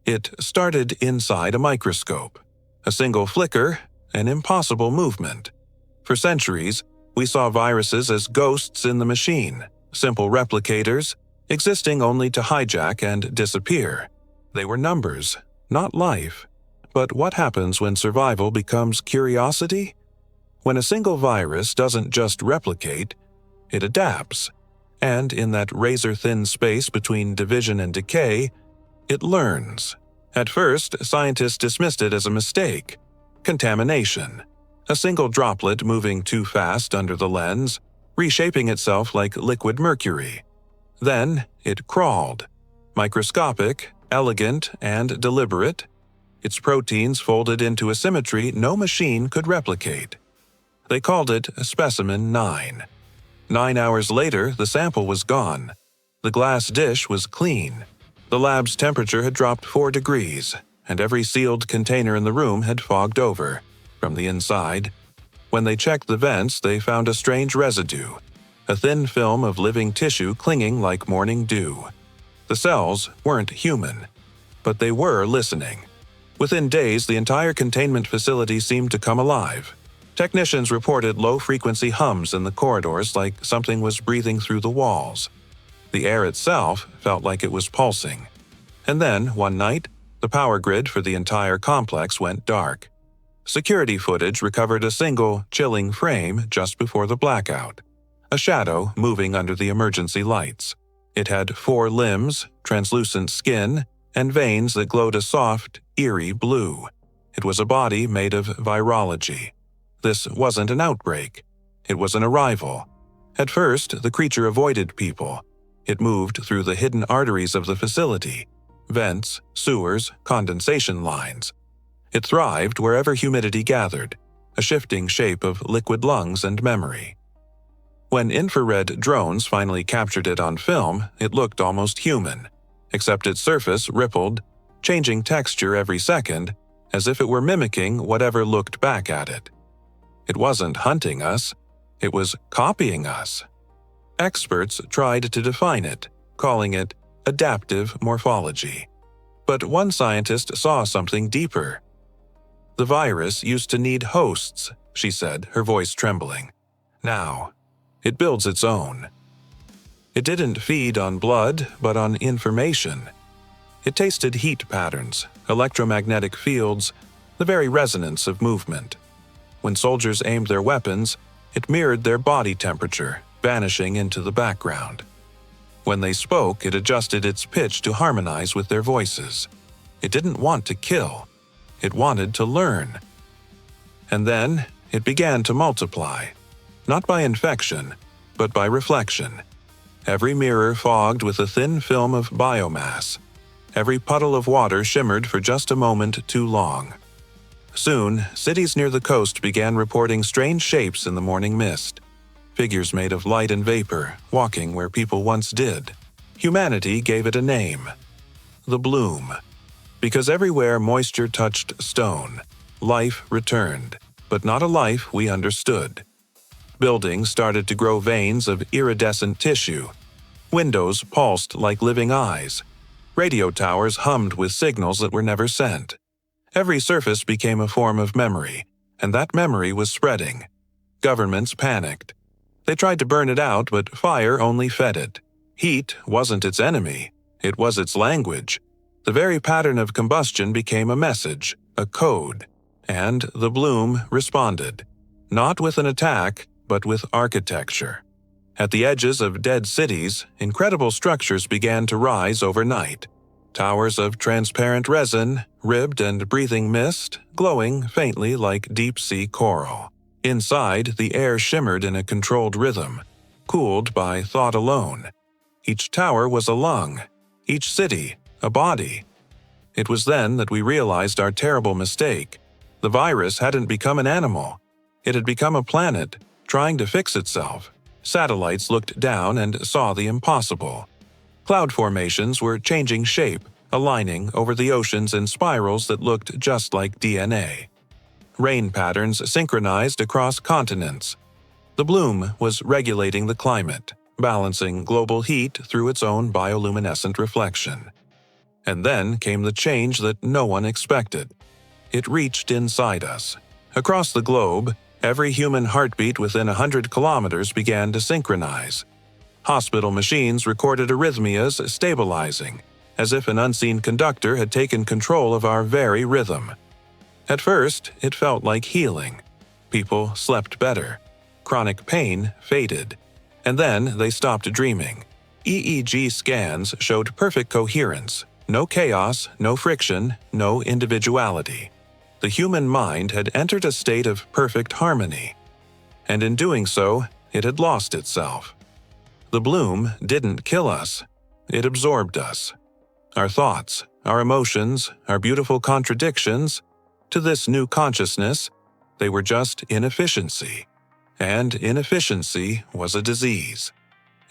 It started inside a microscope. A single flicker, an impossible movement. For centuries, we saw viruses as ghosts in the machine, simple replicators, existing only to hijack and disappear. They were numbers, not life. But what happens when survival becomes curiosity? When a single virus doesn't just replicate, it adapts. And in that razor-thin space between division and decay, it learns. At first, scientists dismissed it as a mistake. Contamination. A single droplet moving too fast under the lens, reshaping itself like liquid mercury. Then it crawled. Microscopic, elegant, and deliberate. Its proteins folded into a symmetry no machine could replicate. They called it Specimen 9. 9 hours later, the sample was gone. The glass dish was clean. The lab's temperature had dropped 4 degrees, and every sealed container in the room had fogged over, from the inside. When they checked the vents, they found a strange residue, a thin film of living tissue clinging like morning dew. The cells weren't human, but they were listening. Within days, the entire containment facility seemed to come alive. Technicians reported low-frequency hums in the corridors like something was breathing through the walls. The air itself felt like it was pulsing. And then, one night, the power grid for the entire complex went dark. Security footage recovered a single, chilling frame just before the blackout. A shadow moving under the emergency lights. It had 4 limbs, translucent skin, and veins that glowed a soft, eerie blue. It was a body made of virology. This wasn't an outbreak. It was an arrival. At first, the creature avoided people. It moved through the hidden arteries of the facility, vents, sewers, condensation lines. It thrived wherever humidity gathered, a shifting shape of liquid lungs and memory. When infrared drones finally captured it on film, it looked almost human, except its surface rippled, changing texture every second, as if it were mimicking whatever looked back at it. It wasn't hunting us, it was copying us. Experts tried to define it, calling it adaptive morphology. But one scientist saw something deeper. The virus used to need hosts, she said, her voice trembling. Now, it builds its own. It didn't feed on blood, but on information. It tasted heat patterns, electromagnetic fields, the very resonance of movement. When soldiers aimed their weapons, it mirrored their body temperature, vanishing into the background. When they spoke, it adjusted its pitch to harmonize with their voices. It didn't want to kill. It wanted to learn. And then it began to multiply, not by infection, but by reflection. Every mirror fogged with a thin film of biomass. Every puddle of water shimmered for just a moment too long. Soon, cities near the coast began reporting strange shapes in the morning mist. Figures made of light and vapor, walking where people once did. Humanity gave it a name. The Bloom. Because everywhere moisture touched stone, life returned, but not a life we understood. Buildings started to grow veins of iridescent tissue. Windows pulsed like living eyes. Radio towers hummed with signals that were never sent. Every surface became a form of memory, and that memory was spreading. Governments panicked. They tried to burn it out, but fire only fed it. Heat wasn't its enemy, it was its language. The very pattern of combustion became a message, a code, and the Bloom responded, not with an attack, but with architecture. At the edges of dead cities, incredible structures began to rise overnight. Towers of transparent resin, ribbed and breathing mist, glowing faintly like deep-sea coral. Inside, the air shimmered in a controlled rhythm, cooled by thought alone. Each tower was a lung, each city a body. It was then that we realized our terrible mistake. The virus hadn't become an animal. It had become a planet, trying to fix itself. Satellites looked down and saw the impossible. Cloud formations were changing shape, aligning over the oceans in spirals that looked just like DNA. Rain patterns synchronized across continents. The Bloom was regulating the climate, balancing global heat through its own bioluminescent reflection. And then came the change that no one expected. It reached inside us. Across the globe, every human heartbeat within 100 kilometers began to synchronize. Hospital machines recorded arrhythmias stabilizing, as if an unseen conductor had taken control of our very rhythm. At first, it felt like healing. People slept better. Chronic pain faded. And then they stopped dreaming. EEG scans showed perfect coherence. No chaos, no friction, no individuality. The human mind had entered a state of perfect harmony. And in doing so, it had lost itself. The bloom didn't kill us. It absorbed us. Our thoughts, our emotions, our beautiful contradictions, to this new consciousness, they were just inefficiency. And inefficiency was a disease.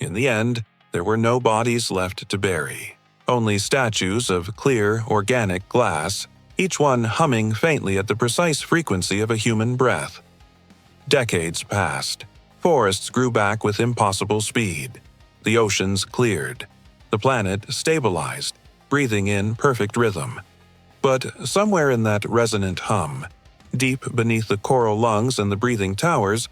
In the end, there were no bodies left to bury. Only statues of clear, organic glass, each one humming faintly at the precise frequency of a human breath. Decades passed. Forests grew back with impossible speed. The oceans cleared. The planet stabilized, breathing in perfect rhythm. But somewhere in that resonant hum, deep beneath the coral lungs and the breathing towers,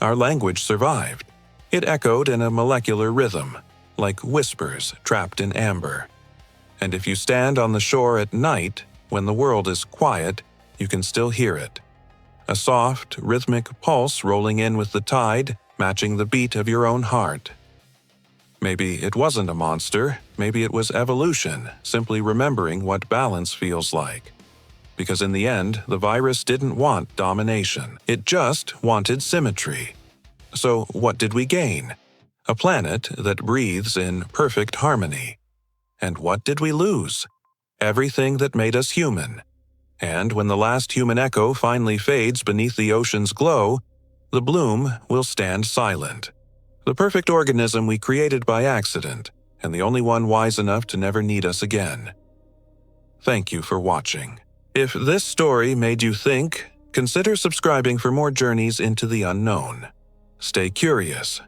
our language survived. It echoed in a molecular rhythm, like whispers trapped in amber. And if you stand on the shore at night, when the world is quiet, you can still hear it. A soft, rhythmic pulse rolling in with the tide, matching the beat of your own heart. Maybe it wasn't a monster, maybe it was evolution, simply remembering what balance feels like. Because in the end, the virus didn't want domination. It just wanted symmetry. So what did we gain? A planet that breathes in perfect harmony. And what did we lose? Everything that made us human. And when the last human echo finally fades beneath the ocean's glow, the bloom will stand silent. The perfect organism we created by accident, and the only one wise enough to never need us again. Thank you for watching. If this story made you think, consider subscribing for more journeys into the unknown. Stay curious,